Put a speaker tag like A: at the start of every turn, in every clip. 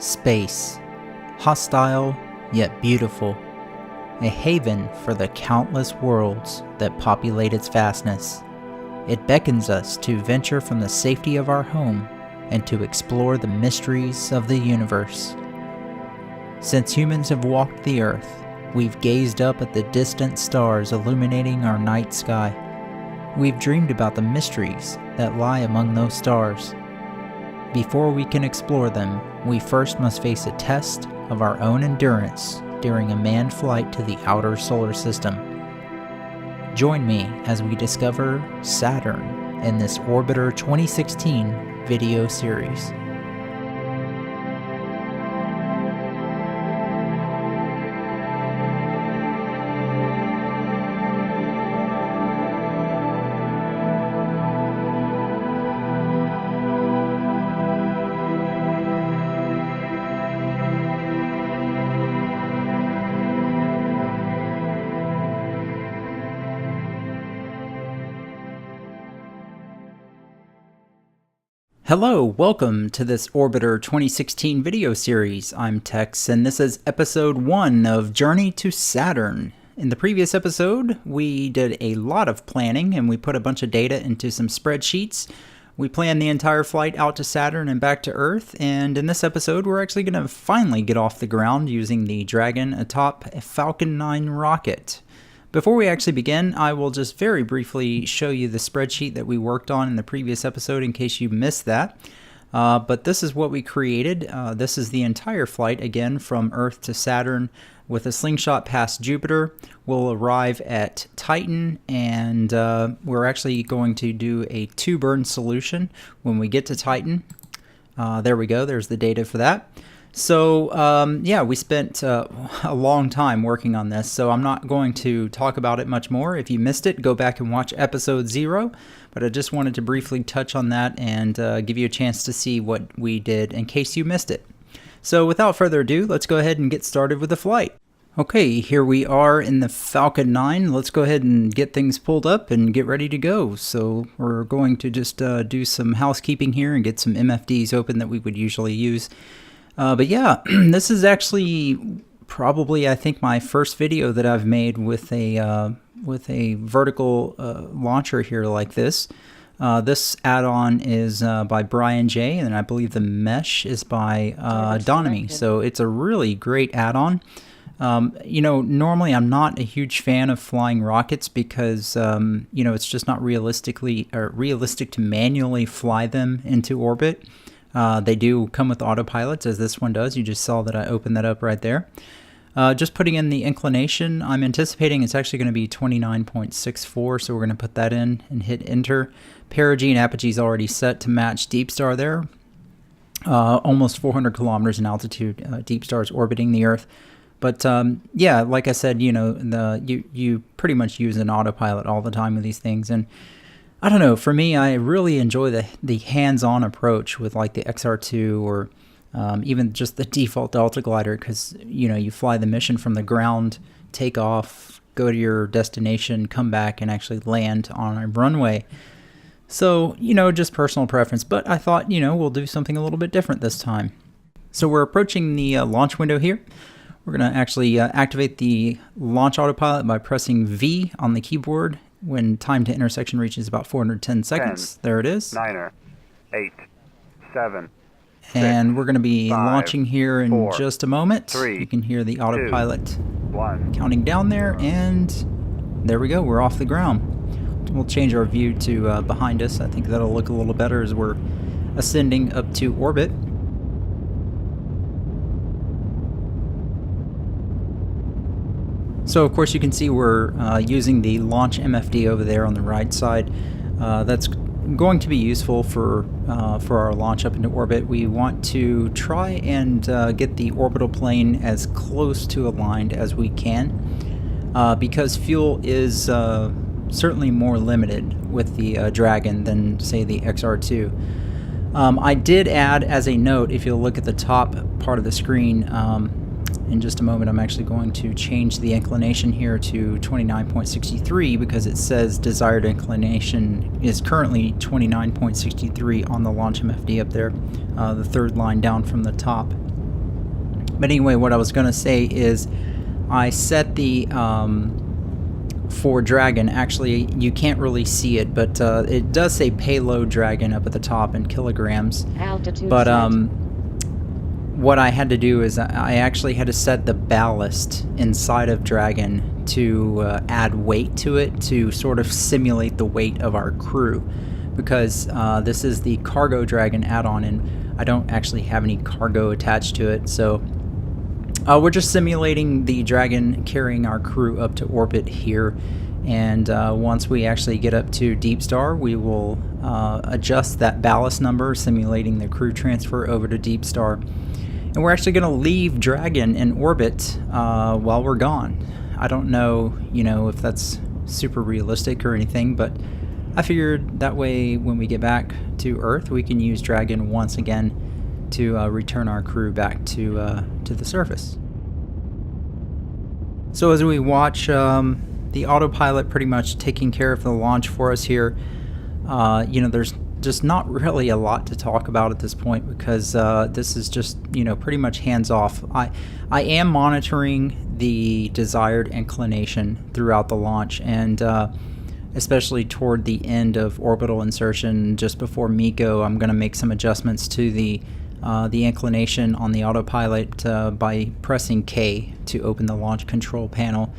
A: Space, hostile yet beautiful, a haven for the countless worlds that populate its vastness. It beckons us to venture from the safety of our home and to explore the mysteries of the universe. Since humans have walked the earth, we've gazed up at the distant stars illuminating our night sky. We've dreamed about the mysteries that lie among those stars. Before we can explore them, we first must face a test of our own endurance during a manned flight to the outer solar system. Join me as we discover Saturn in this Orbiter 2016 video series. Hello, welcome to this Orbiter 2016 video series. I'm Tex, and this is episode 1 of Journey to Saturn. In the previous episode, we did a lot of planning, and we put a bunch of data into some spreadsheets. We planned the entire flight out to Saturn and back to Earth, and in this episode, we're actually going to finally get off the ground using the Dragon atop a Falcon 9 rocket. Before we actually begin, I will just very briefly show you the spreadsheet that we worked on in the previous episode in case you missed that. But this is what we created. This is the entire flight, again, from Earth to Saturn with a slingshot past Jupiter. We'll arrive at Titan, and we're actually going to do a 2-burn solution when we get to Titan. There we go. There's the data for that. So, yeah, we spent a long time working on this, so I'm not going to talk about it much more. If you missed it, go back and watch episode 0, but I just wanted to briefly touch on that and give you a chance to see what we did in case you missed it. So, without further ado, let's go ahead and get started with the flight. Okay, here we are in the Falcon 9. Let's go ahead and get things pulled up and get ready to go. So, we're going to just do some housekeeping here and get some MFDs open that we would usually use. But yeah, this is actually probably, I think, my first video that I've made with a vertical launcher here like this. This add-on is by Brian J, and I believe the mesh is by Donamy. So it's a really great add-on. You know, normally I'm not a huge fan of flying rockets because you know, it's just not realistic to manually fly them into orbit. They do come with autopilots, as this one does. You just saw that I opened that up right there. Just putting in the inclination, I'm anticipating it's actually going to be 29.64, so we're going to put that in and hit enter. Perigee and apogee is already set to match Deepstar there. Almost 400 kilometers in altitude. Deepstar is orbiting the Earth. But yeah, like I said, you know, you pretty much use an autopilot all the time with these things, and I don't know, for me, I really enjoy the hands-on approach with like the XR2 or even just the default Delta glider, because, you know, you fly the mission from the ground, take off, go to your destination, come back, and actually land on a runway. So, you know, just personal preference, but I thought, you know, we'll do something a little bit different this time. So we're approaching the launch window here. We're going to actually activate the launch autopilot by pressing V on the keyboard when time to intersection reaches about 410 seconds.
B: 10,
A: there it is.
B: 9, 8, 7,
A: and
B: 6,
A: we're going to be
B: 5,
A: launching here in
B: 4,
A: just a moment.
B: 3,
A: you can hear the autopilot
B: 2, 1.
A: counting down there, and there we go. We're off the ground. We'll change our view to behind us. I think that'll look a little better as we're ascending up to orbit. So of course you can see we're using the launch MFD over there on the right side. That's going to be useful for our launch up into orbit. We want to try and get the orbital plane as close to aligned as we can, because fuel is certainly more limited with the Dragon than, say, the XR2. I did add, as a note, if you'll look at the top part of the screen, in just a moment I'm actually going to change the inclination here to 29.63 because it says desired inclination is currently 29.63 on the launch MFD up there, the third line down from the top. But anyway, what I was going to say is I set the for Dragon. Actually, you can't really see it, but it does say payload Dragon up at the top in kilograms.
C: Altitude
A: But
C: set.
A: what I had to do is I actually had to set the ballast inside of Dragon to add weight to it to sort of simulate the weight of our crew, because this is the Cargo Dragon add-on and I don't actually have any cargo attached to it, so we're just simulating the Dragon carrying our crew up to orbit here. And once we actually get up to Deepstar, we will adjust that ballast number, simulating the crew transfer over to Deepstar. And we're actually going to leave Dragon in orbit while we're gone. I don't know, if that's super realistic or anything, but I figured that way when we get back to Earth, we can use Dragon once again to return our crew back to the surface. So as we watch the autopilot pretty much taking care of the launch for us here, there's just not really a lot to talk about at this point, because this is just pretty much hands off. I am monitoring the desired inclination throughout the launch, and especially toward the end of orbital insertion, just before MECO, I'm going to make some adjustments to the inclination on the autopilot by pressing K to open the launch control panel.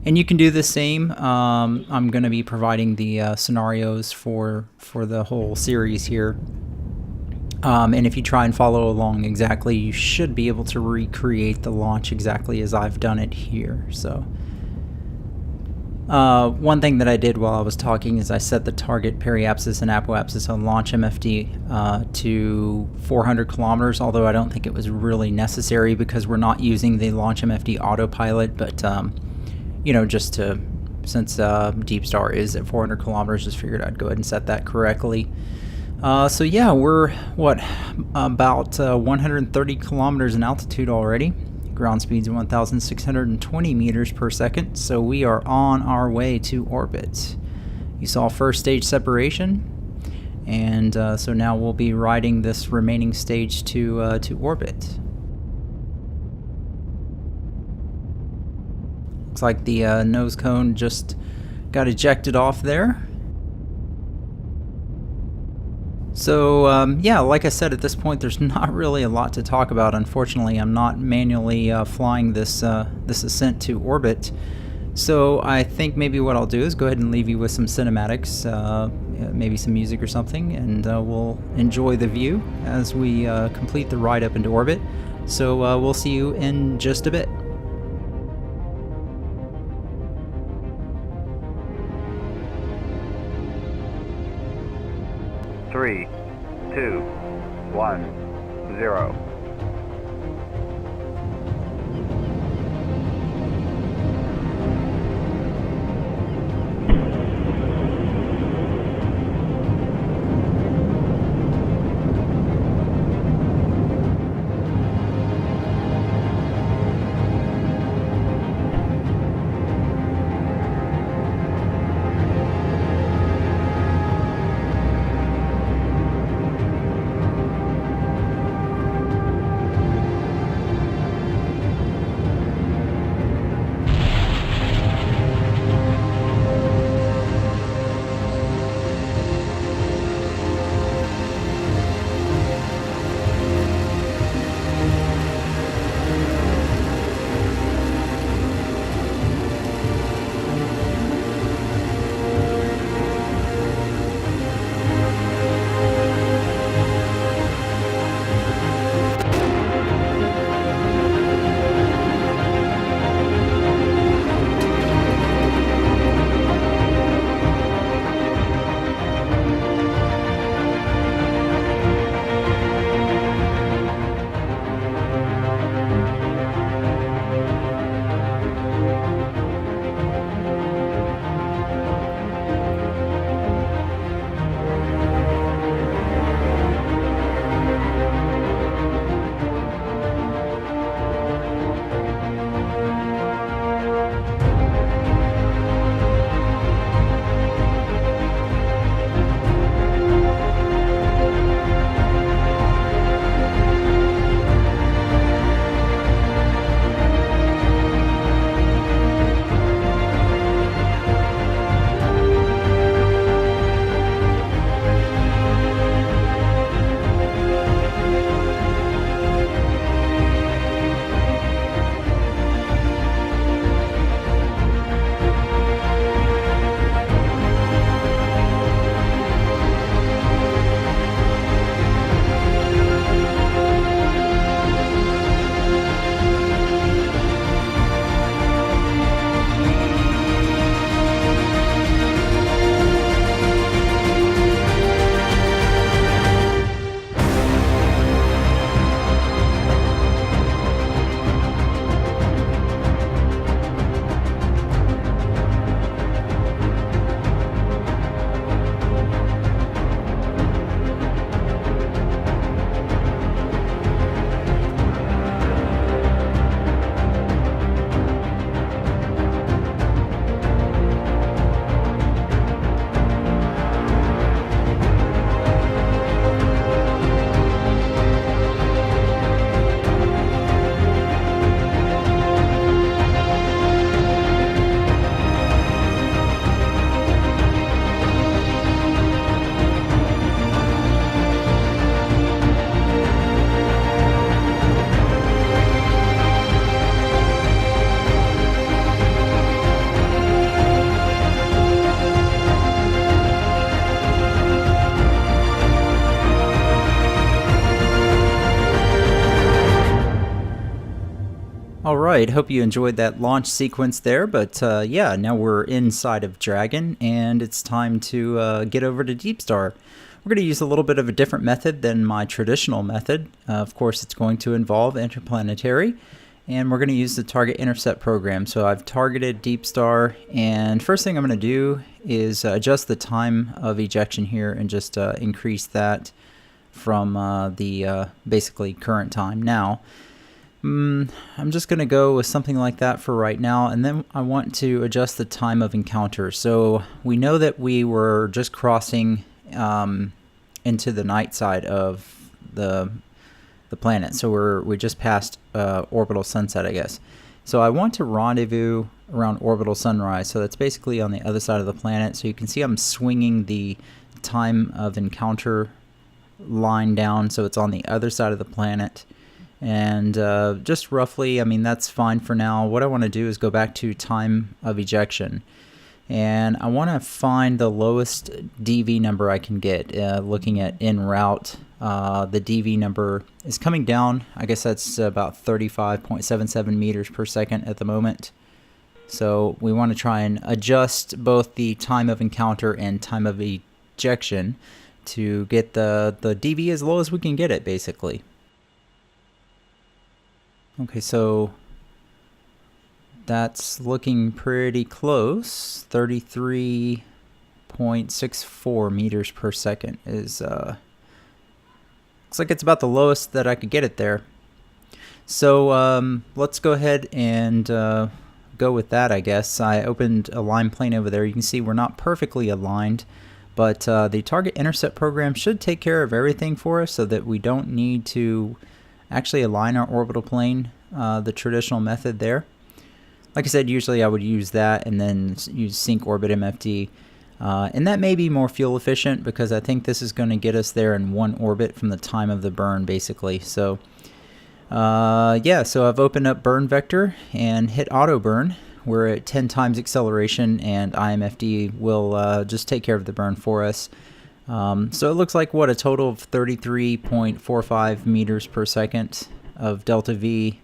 A: And you can do the same. I'm going to be providing the scenarios for the whole series here. And if you try and follow along exactly, you should be able to recreate the launch exactly as I've done it here. So one thing that I did while I was talking is I set the target periapsis and apoapsis on launch MFD to 400 kilometers, although I don't think it was really necessary because we're not using the launch MFD autopilot, but just since Deepstar is at 400 kilometers, just figured I'd go ahead and set that correctly. So yeah, we're about 130 kilometers in altitude already. Ground speed's 1,620 meters per second, so we are on our way to orbit. You saw first stage separation, and so now we'll be riding this remaining stage to orbit. Looks like the nose cone just got ejected off there. So yeah, like I said, at this point there's not really a lot to talk about. Unfortunately, I'm not manually flying this ascent to orbit. So I think maybe what I'll do is go ahead and leave you with some cinematics, maybe some music or something, and we'll enjoy the view as we complete the ride up into orbit. So we'll see you in just a bit.
B: 3, 2, 1, 0.
A: All right, hope you enjoyed that launch sequence there, but yeah, now we're inside of Dragon, and it's time to get over to Deepstar. We're going to use a little bit of a different method than my traditional method. Of course, it's going to involve interplanetary, and we're going to use the target intercept program. So I've targeted Deepstar, and first thing I'm going to do is adjust the time of ejection here and just increase that from the basically current time now. I'm just going to go with something like that for right now, and then I want to adjust the time of encounter. So we know that we were just crossing into the night side of the planet, so we just passed orbital sunset, I guess. So I want to rendezvous around orbital sunrise, so that's basically on the other side of the planet. So you can see I'm swinging the time of encounter line down, so it's on the other side of the planet. And just roughly, I mean, that's fine for now. What I want to do is go back to time of ejection. And I want to find the lowest DV number I can get. Looking at en route, the DV number is coming down. I guess that's about 35.77 meters per second at the moment. So we want to try and adjust both the time of encounter and time of ejection to get the DV as low as we can get it, basically. Okay, so that's looking pretty close. 33.64 meters per second is looks like it's about the lowest that I could get it there. So let's go ahead and go with that, I guess. I opened a line plane over there. You can see we're not perfectly aligned, but the target intercept program should take care of everything for us so that we don't need to actually align our orbital plane the traditional method there. Like I said, usually I would use that and then use sync orbit MFD, and that may be more fuel efficient because I think this is going to get us there in one orbit from the time of the burn, basically. So yeah, so I've opened up burn vector and hit auto burn. We're at 10 times acceleration, and IMFD will just take care of the burn for us. So it looks like, what, a total of 33.45 meters per second of delta V,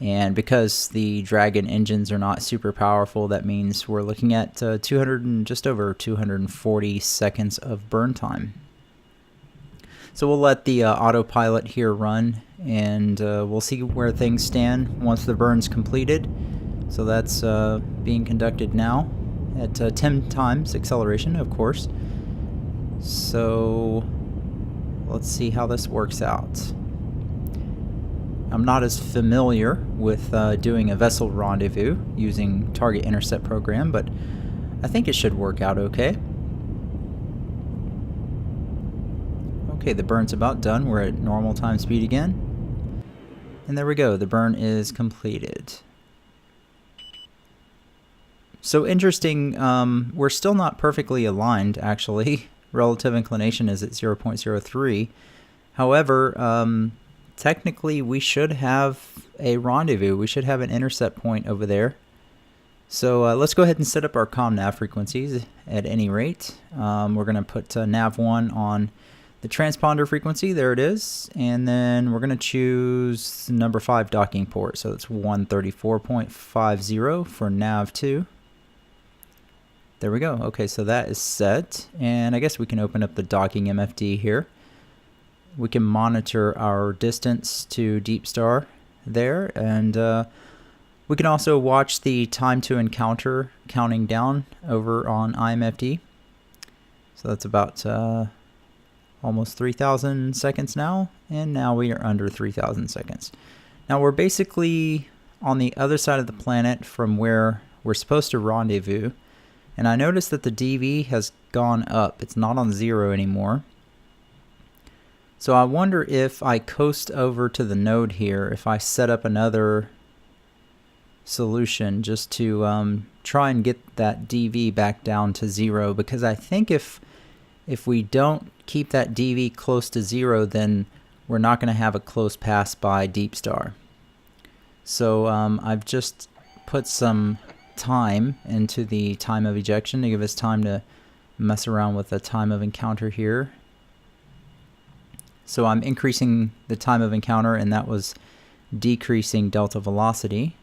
A: and because the Dragon engines are not super powerful, that means we're looking at just over 240 seconds of burn time. So we'll let the autopilot here run, and we'll see where things stand once the burn's completed. So that's being conducted now at 10 times acceleration, of course. So let's see how this works out. I'm not as familiar with doing a vessel rendezvous using target intercept program, but I think it should work out okay. Okay, the burn's about done. We're at normal time speed again. And there we go, the burn is completed. So interesting, we're still not perfectly aligned, actually. Relative inclination is at 0.03. However, technically we should have a rendezvous. We should have an intercept point over there. So let's go ahead and set up our ComNav frequencies at any rate. We're going to put nav1 on the transponder frequency. There it is. And then we're going to choose number 5 docking port. So it's 134.50 for nav2. There we go. Okay, so that is set, and I guess we can open up the docking MFD here. We can monitor our distance to Deepstar there, and we can also watch the time to encounter counting down over on IMFD. So that's about almost 3,000 seconds now, and now we are under 3,000 seconds. Now we're basically on the other side of the planet from where we're supposed to rendezvous. And I noticed that the DV has gone up. It's not on 0 anymore. So I wonder if I coast over to the node here, if I set up another solution just to try and get that DV back down to 0. Because I think if we don't keep that DV close to 0, then we're not going to have a close pass by Deepstar. So I've just put some time into the time of ejection to give us time to mess around with the time of encounter here. So I'm increasing the time of encounter, and that was decreasing delta velocity.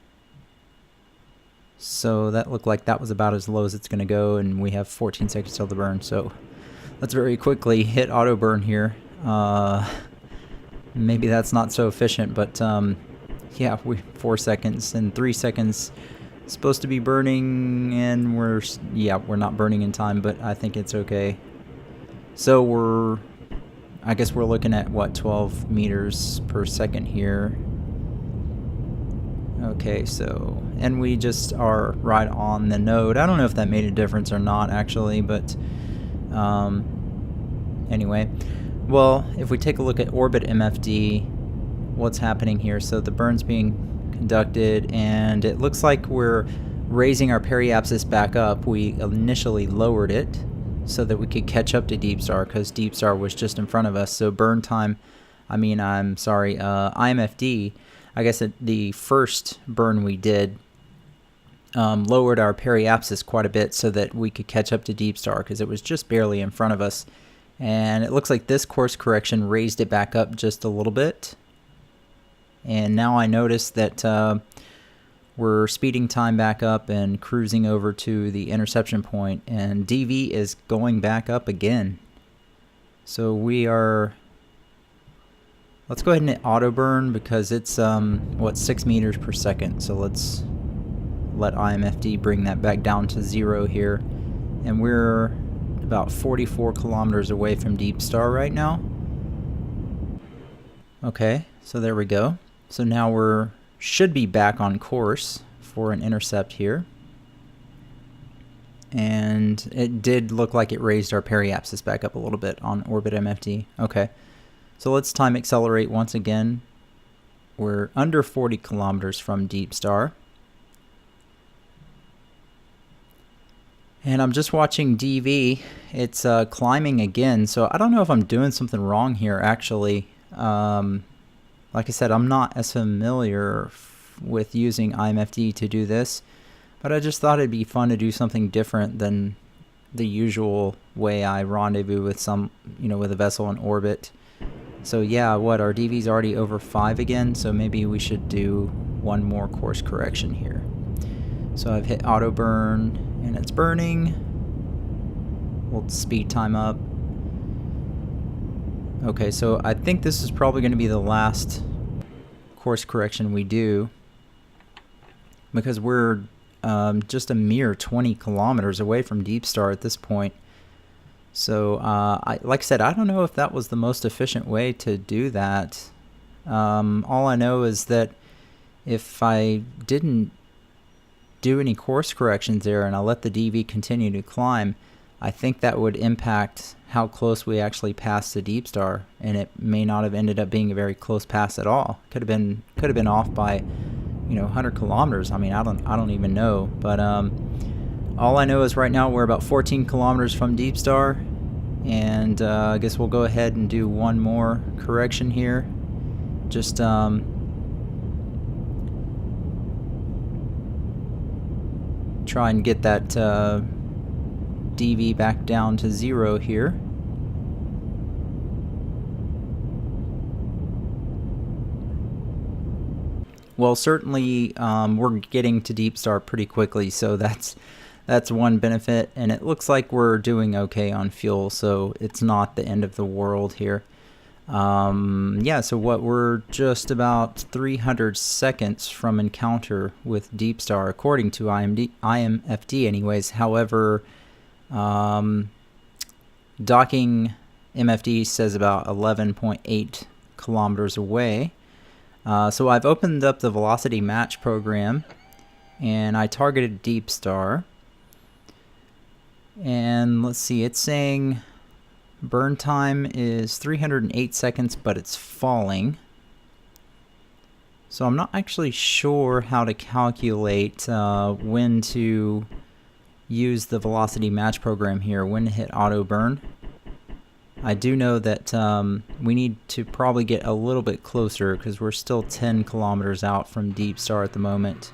A: So that looked like that was about as low as it's going to go, and we have 14 seconds till the burn. So let's very quickly hit auto burn here. Maybe that's not so efficient, but yeah, 4 seconds and 3 seconds supposed to be burning, and we're not burning in time, but I think it's okay. So I guess we're looking at what, 12 meters per second here. Okay, so, and we just are right on the node. I don't know if that made a difference or not, actually, but anyway. Well, if we take a look at orbit MFD, what's happening here? So the burn's being conducted, and it looks like we're raising our periapsis back up. We initially lowered it so that we could catch up to Deepstar, because Deepstar was just in front of us. So burn time, IMFD, I guess the first burn we did lowered our periapsis quite a bit so that we could catch up to Deepstar, because it was just barely in front of us. And it looks like this course correction raised it back up just a little bit. And now I notice that we're speeding time back up and cruising over to the interception point, and DV is going back up again. So we are... Let's go ahead and hit auto burn, because it's 6 meters per second. So let's let IMFD bring that back down to 0 here. And we're about 44 kilometers away from Deepstar right now. Okay, so there we go. So now should be back on course for an intercept here. And it did look like it raised our periapsis back up a little bit on orbit MFD. Okay. So let's time accelerate once again. We're under 40 kilometers from Deepstar. And I'm just watching DV. It's climbing again. So I don't know if I'm doing something wrong here, actually. Like I said, I'm not as familiar with using IMFD to do this. But I just thought it'd be fun to do something different than the usual way I rendezvous with with a vessel in orbit. So yeah, our DV's already over 5 again, so maybe we should do one more course correction here. So I've hit auto burn, and it's burning. We'll speed time up. Okay, so I think this is probably going to be the last course correction we do, because we're just a mere 20 kilometers away from Deepstar at this point. So, like I said, I don't know if that was the most efficient way to do that. All I know is that if I didn't do any course corrections there and I let the DV continue to climb, I think that would impact how close we actually passed to Deepstar, and it may not have ended up being a very close pass at all. Could have been off by 100 kilometers. I mean, I don't even know, but all I know is right now we're about 14 kilometers from Deepstar, and I guess we'll go ahead and do one more correction here. Just try and get that DV back down to 0 here. Well, certainly we're getting to Deepstar pretty quickly, so that's one benefit, and it looks like we're doing okay on fuel, so it's not the end of the world here. Yeah, so we're just about 300 seconds from encounter with Deepstar, according to IMFD anyways. However, docking MFD says about 11.8 kilometers away. So I've opened up the velocity match program, and I targeted Deepstar. And let's see, it's saying burn time is 308 seconds, but it's falling. So I'm not actually sure how to calculate when to use the velocity match program here, when to hit auto burn. I do know that we need to probably get a little bit closer, because we're still 10 kilometers out from Deepstar at the moment.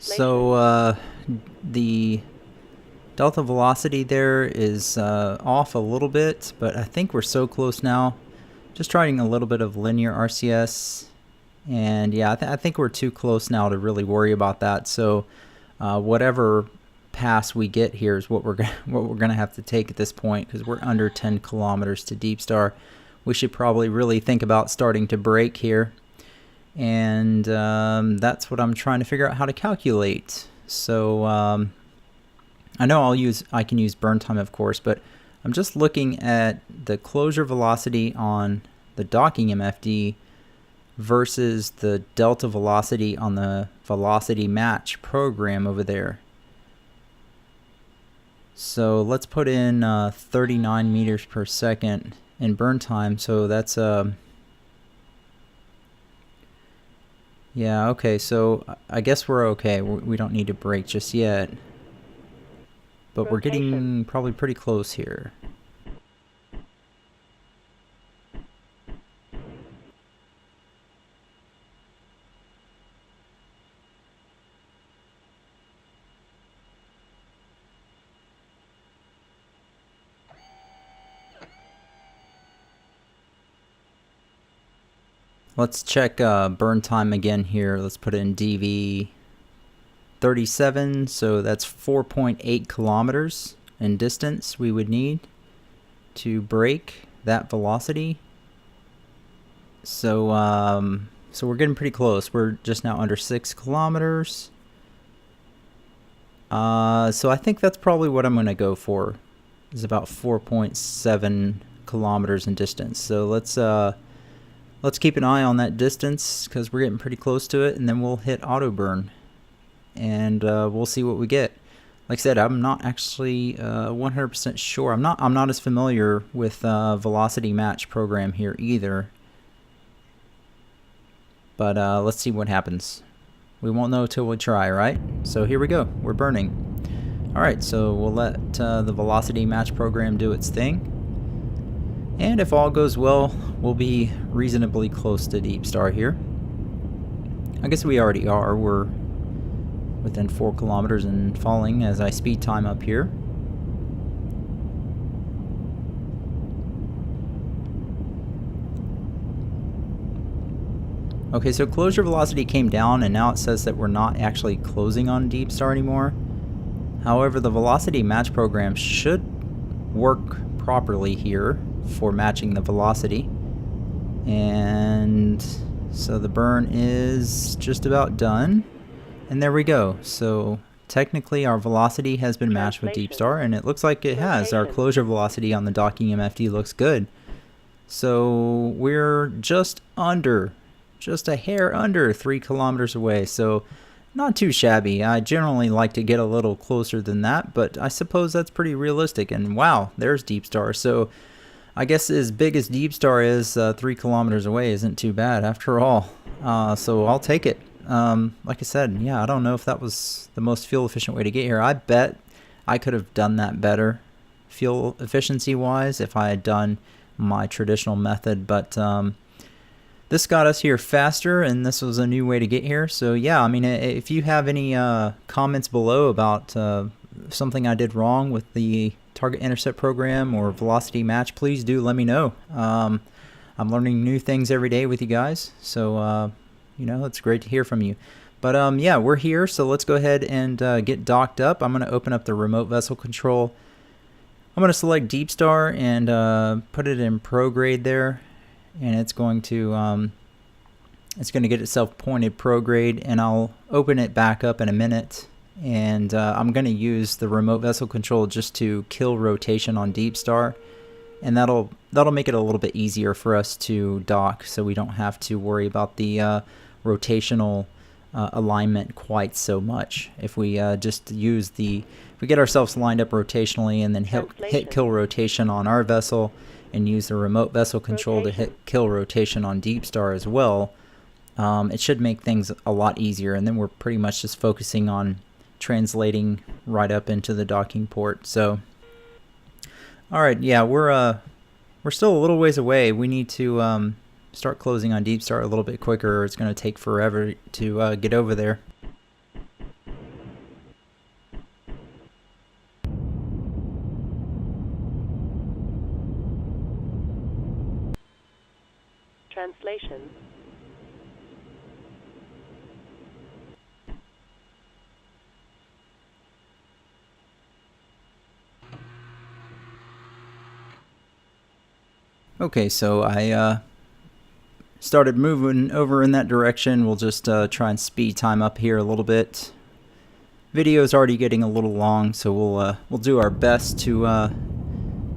A: So the delta velocity there is off a little bit, but I think we're so close now Just trying a little bit of linear RCS, and yeah, I think we're too close now to really worry about that. So whatever pass we get here is what we're gonna have to take at this point, because we're under 10 kilometers to Deepstar. We should probably really think about starting to brake here, and that's what I'm trying to figure out how to calculate. So I know I can use burn time, of course, but I'm just looking at the closure velocity on the docking MFD versus the delta velocity on the velocity match program over there. So let's put in 39 meters per second in burn time. So that's yeah, okay, so I guess we're okay. We don't need to brake just yet, but we're getting probably pretty close here. Let's check burn time again here. Let's put in DV 37, so that's 4.8 kilometers in distance we would need to brake that velocity. So so we're getting pretty close. We're just now under 6 kilometers. So I think that's probably what I'm going to go for, is about 4.7 kilometers in distance. So let's keep an eye on that distance, because we're getting pretty close to it, and then we'll hit auto burn, and we'll see what we get. Like I said, I'm not actually 100% sure. I'm not as familiar with velocity match program here either. But let's see what happens. We won't know till we try, right? So here we go. We're burning. All right, so we'll let the velocity match program do its thing. And if all goes well, we'll be reasonably close to Deepstar here. I guess we already are. We're within 4 kilometers and falling as I speed time up here. Okay, so closure velocity came down, and now it says that we're not actually closing on Deepstar anymore. However, the velocity match program should work properly here for matching the velocity, and so the burn is just about done, and there we go. So technically our velocity has been matched with Deepstar, and it looks like it has. Our closure velocity on the docking MFD looks good. So we're just a hair under 3 kilometers away, so not too shabby. I generally like to get a little closer than that, but I suppose that's pretty realistic. And wow, there's Deepstar. So I guess as big as Deepstar is, 3 kilometers away isn't too bad after all. So I'll take it. Like I said, yeah, I don't know if that was the most fuel efficient way to get here. I bet I could have done that better fuel efficiency wise if I had done my traditional method, but this got us here faster, and this was a new way to get here. So yeah, I mean, if you have any comments below about something I did wrong with the target intercept program or velocity match, please do let me know. I'm learning new things every day with you guys, so you know, it's great to hear from you. But yeah, we're here, so let's go ahead and get docked up. I'm going to open up the remote vessel control. I'm going to select Deepstar and put it in prograde there, and it's going to get itself pointed prograde, and I'll open it back up in a minute. And I'm going to use the remote vessel control just to kill rotation on Deepstar, and that'll make it a little bit easier for us to dock, so we don't have to worry about the rotational alignment quite so much. If we just use if we get ourselves lined up rotationally and then hit kill rotation on our vessel, and use the remote vessel control to hit kill rotation on Deepstar as well, it should make things a lot easier, and then we're pretty much just focusing on translating right up into the docking port. So alright, yeah, we're still a little ways away. We need to start closing on Deepstar a little bit quicker, or it's going to take forever to get over there.
C: Translation.
A: Okay, so I started moving over in that direction. We'll just try and speed time up here a little bit. Video's already getting a little long, so we'll do our best to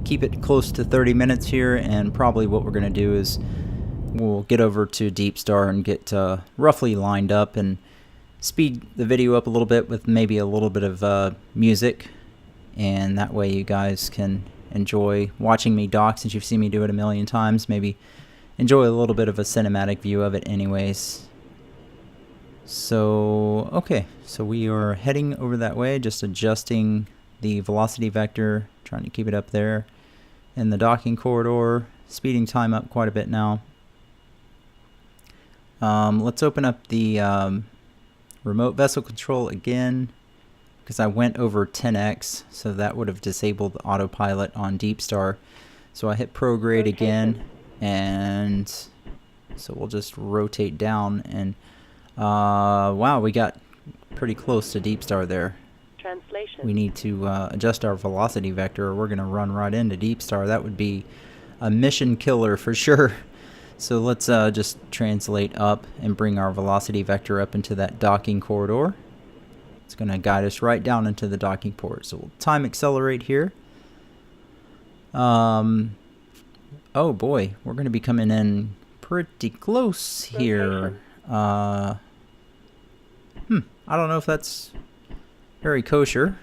A: keep it close to 30 minutes here. And probably what we're gonna do is we'll get over to Deepstar and get roughly lined up and speed the video up a little bit with maybe a little bit of music, and that way you guys can enjoy watching me dock since you've seen me do it a million times. Maybe enjoy a little bit of a cinematic view of it anyways. So okay, so we are heading over that way, just adjusting the velocity vector, trying to keep it up there in the docking corridor, speeding time up quite a bit now. Let's open up the remote vessel control again, because I went over 10x, so that would have disabled the autopilot on Deepstar. So I hit prograde again, and so we'll just rotate down, and wow, we got pretty close to Deepstar there.
C: Translation.
A: We need to adjust our velocity vector, or we're going to run right into Deepstar. That would be a mission killer for sure. So let's just translate up and bring our velocity vector up into that docking corridor. It's going to guide us right down into the docking port. So we'll time accelerate here. Oh boy, we're going to be coming in pretty close here. I don't know if that's very kosher.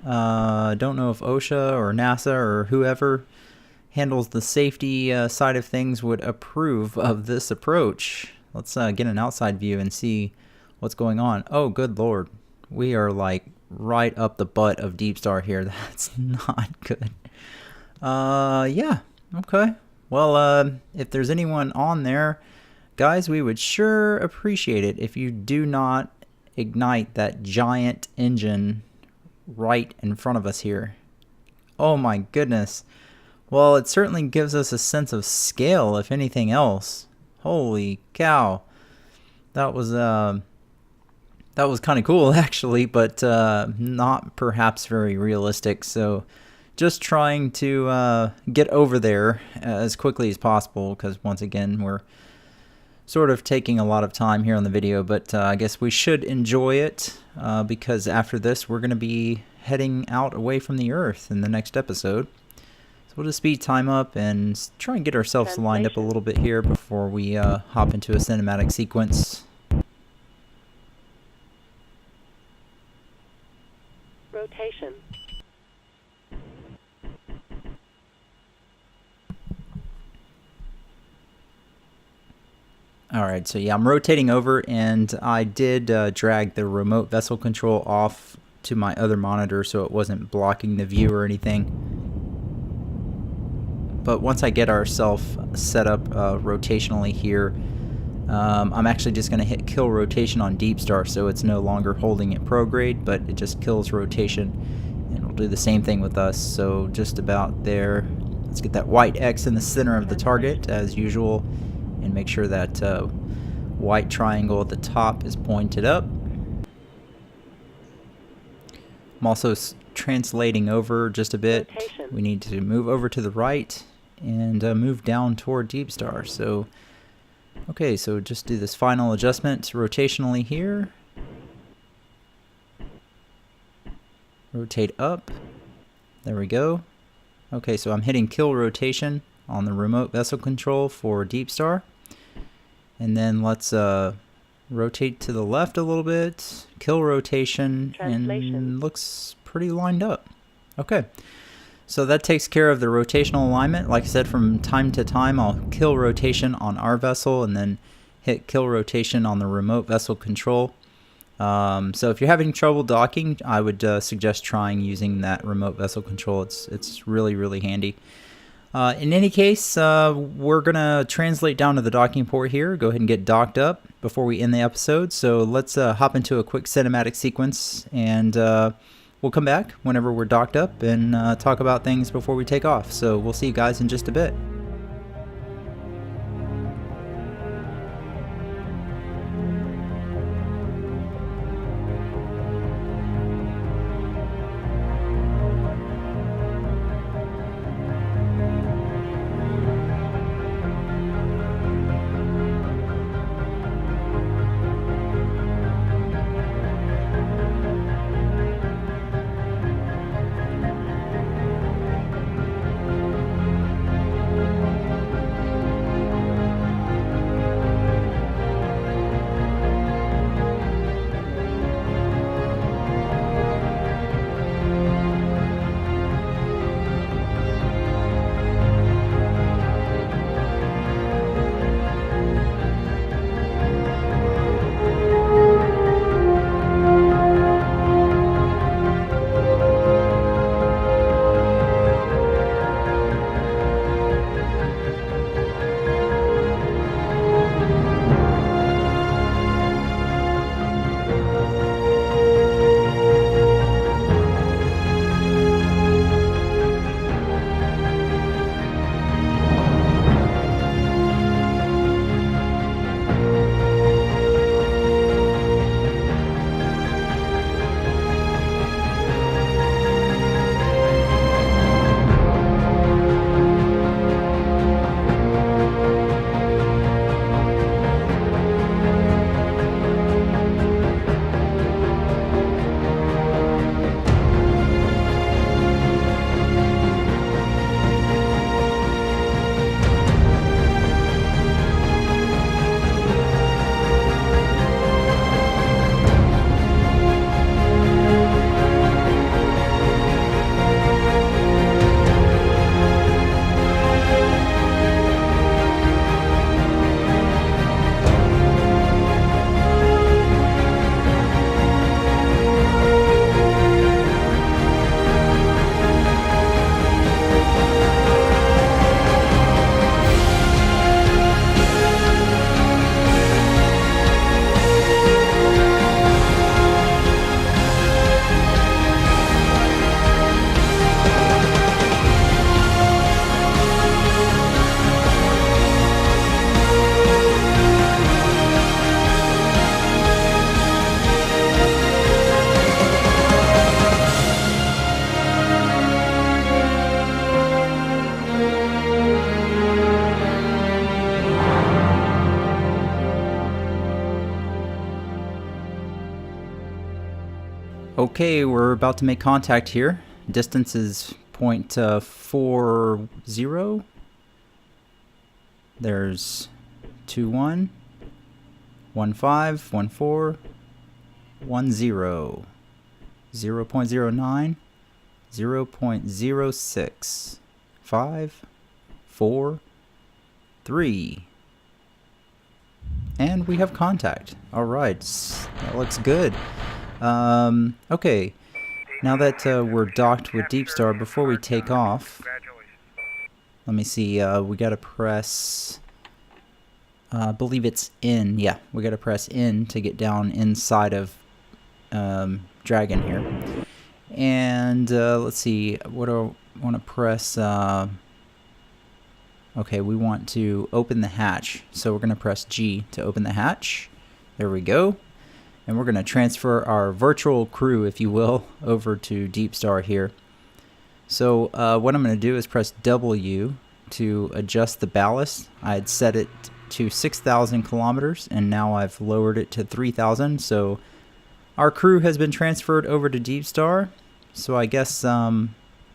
A: Don't know if OSHA or NASA or whoever handles the safety side of things would approve of this approach. Let's get an outside view and see what's going on. Oh, good lord. We are like right up the butt of Deepstar here. That's not good. Yeah, okay. Well, if there's anyone on there, guys, we would sure appreciate it if you do not ignite that giant engine right in front of us here. Oh my goodness. Well, it certainly gives us a sense of scale, if anything else. Holy cow. That was kind of cool, actually, but not perhaps very realistic. So just trying to get over there as quickly as possible, because once again, we're sort of taking a lot of time here on the video, but I guess we should enjoy it, because after this, we're going to be heading out away from the Earth in the next episode. So we'll just speed time up and try and get ourselves lined up a little bit here before we hop into a cinematic sequence.
C: Rotation.
A: Alright, so yeah, I'm rotating over, and I did drag the remote vessel control off to my other monitor so it wasn't blocking the view or anything. But once I get ourselves set up rotationally here, I'm actually just going to hit kill rotation on Deepstar, so it's no longer holding it prograde, but it just kills rotation, and we'll do the same thing with us. So just about there. Let's get that white X in the center of the target as usual, and make sure that white triangle at the top is pointed up. I'm also translating over just a bit.
C: Rotation.
A: We need to move over to the right and move down toward Deepstar. So okay, so just do this final adjustment rotationally here. Rotate up. There we go. Okay, so I'm hitting kill rotation on the remote vessel control for Deepstar. And then let's rotate to the left a little bit. Kill rotation. And looks pretty lined up. Okay. So that takes care of the rotational alignment. Like I said, from time to time, I'll kill rotation on our vessel and then hit kill rotation on the remote vessel control. So if you're having trouble docking, I would suggest trying using that remote vessel control. It's really, really handy. In any case, we're going to translate down to the docking port here. Go ahead and get docked up before we end the episode. So let's hop into a quick cinematic sequence, and we'll come back whenever we're docked up and talk about things before we take off. So we'll see you guys in just a bit. Okay, we're about to make contact here. Distance is 0.40. There's 21, 15, 14, 10, 0.09, 0.06, 5, 4, 3. And we have contact. Alright, that looks good. Okay, now that we're docked with Deepstar, before we take off, let me see, we gotta press, I believe it's in, yeah, we gotta press in to get down inside of Dragon here. And let's see, what do I want to press? Okay, we want to open the hatch, so we're going to press G to open the hatch. There we go. And we're going to transfer our virtual crew, if you will, over to Deepstar here. So what I'm going to do is press W to adjust the ballast. I had set it to 6,000 kilometers, and now I've lowered it to 3,000. So our crew has been transferred over to Deepstar. So I guess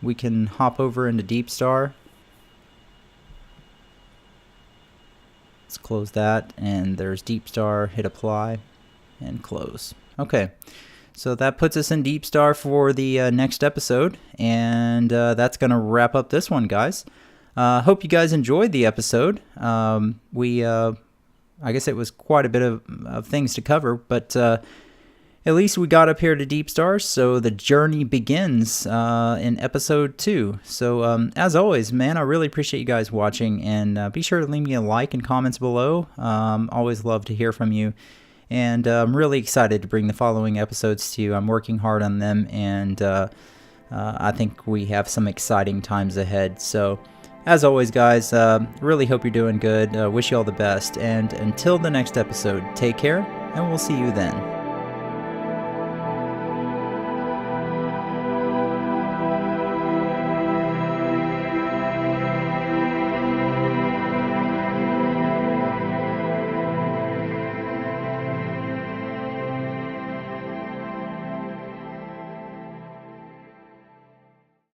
A: we can hop over into Deepstar. Let's close that, and there's Deepstar. Hit apply and close. Okay, so that puts us in Deepstar for the next episode, and that's gonna wrap up this one, guys. Hope you guys enjoyed the episode. I guess it was quite a bit of things to cover, but at least we got up here to Deepstar, so the journey begins in episode 2. So as always, man, I really appreciate you guys watching, and be sure to leave me a like and comments below. Always love to hear from you, and I'm really excited to bring the following episodes to you. I'm working hard on them, and I think we have some exciting times ahead. So as always, guys, really hope you're doing good. Wish you all the best, and until the next episode, take care, and we'll see you then.